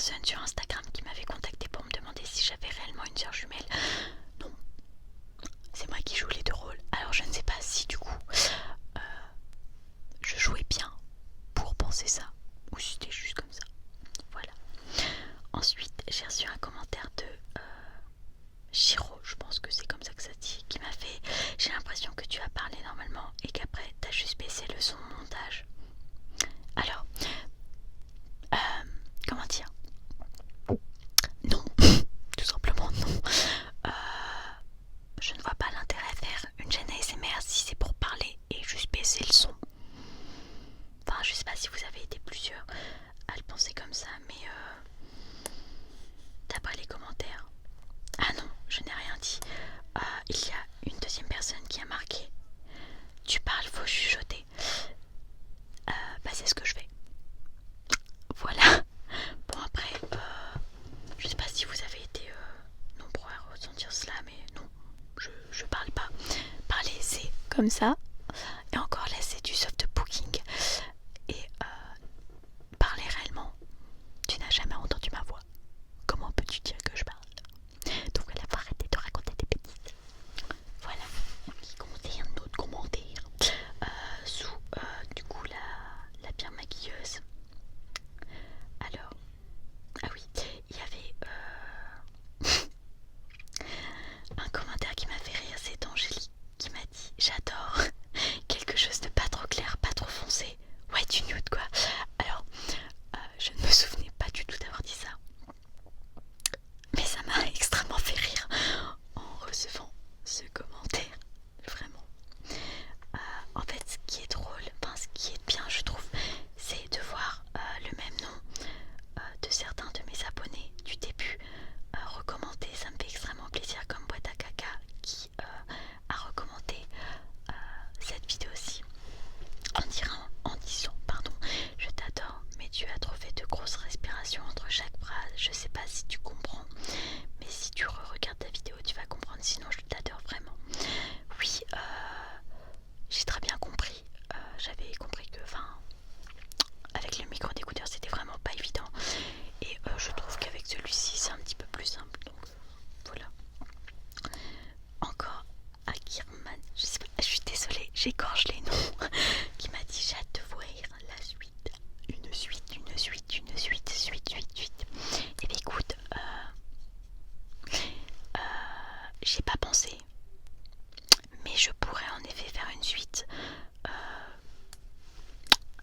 personne sur Instagram qui m'avait contacté pour me demander si j'avais réellement une sœur jumelle. Non, c'est moi qui joue les deux rôles. Alors je ne sais pas si du coup je jouais bien pour penser ça ou si c'était juste comme ça. Voilà. Ensuite, j'ai reçu un commentaire de Chiro, je pense que c'est comme ça que ça se dit, qui m'a fait: j'ai l'impression que tu as parlé normalement et qu'après t'as juste baissé le son montage. Alors, comment dire? Non, tout simplement non. Je ne vois pas l'intérêt à faire une chaîne ASMR si c'est pour parler et juste baisser le son. Enfin, je sais pas si vous avez été plusieurs à le penser comme ça, mais d'après les commentaires. Ah non, je n'ai rien dit. Il y a une deuxième personne qui a marqué: tu parles, faut chuchoter. Bah c'est ce que je fais. Voilà. Bon après, je sais pas si vous avez été nombreux à ressentir cela, mais non, je parle pas. Parler c'est comme ça. Et encore là c'est du soft booking. Et parler réellement, tu n'as jamais entendu ma voix. Comment peux-tu dire que je parle? Donc voilà, faut arrêter de raconter des bêtises. Voilà. Qui concerne notre commentaire sous du coup la pierre maquilleuse. Alors, ah oui, il y avait un commentaire qui m'a fait rire, c'est Angélique qui m'a dit: j'adore quelque chose de pas trop clair, pas trop foncé. Ouais, du nude quoi. Alors, je ne me souvenais pas du tout d'avoir dit ça, mais ça m'a extrêmement fait rire en recevant ce commentaire. Vraiment. En fait, ce qui est drôle, enfin ce qui est bien je trouve, c'est de voir le même nom de certains de mes abonnés du début recommander. Ça me fait extrêmement plaisir, comme Boîte à Caca qui a recommandé cette vidéo-ci en disant pardon: je t'adore mais tu as trop fait de grosses respirations entre chaque phrase. Je sais pas si tu comprends, mais si tu re-regardes ta vidéo tu vas comprendre, sinon je t'adore vraiment. Oui, j'ai très bien compris. J'avais compris que, enfin, avec le micro d'écouteur c'était vraiment pas évident, et je trouve qu'avec celui-ci c'est un petit peu plus simple, donc voilà. Encore Akirman, je sais pas, je suis désolée, j'écorche les noms, qui m'a dit: j'ai hâte de voir la suite. Une suite, une suite, une suite, suite, suite, suite. Et bien écoute, j'ai pas pensé, mais je pourrais en effet faire une suite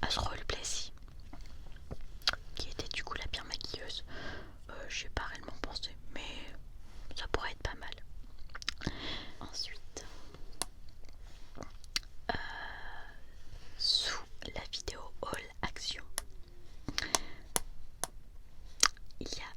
à ce roleplay-ci, qui était du coup la pire maquilleuse. J'ai pas réellement pensé, mais ça pourrait être pas mal. Ensuite, sous la vidéo All Action, il y a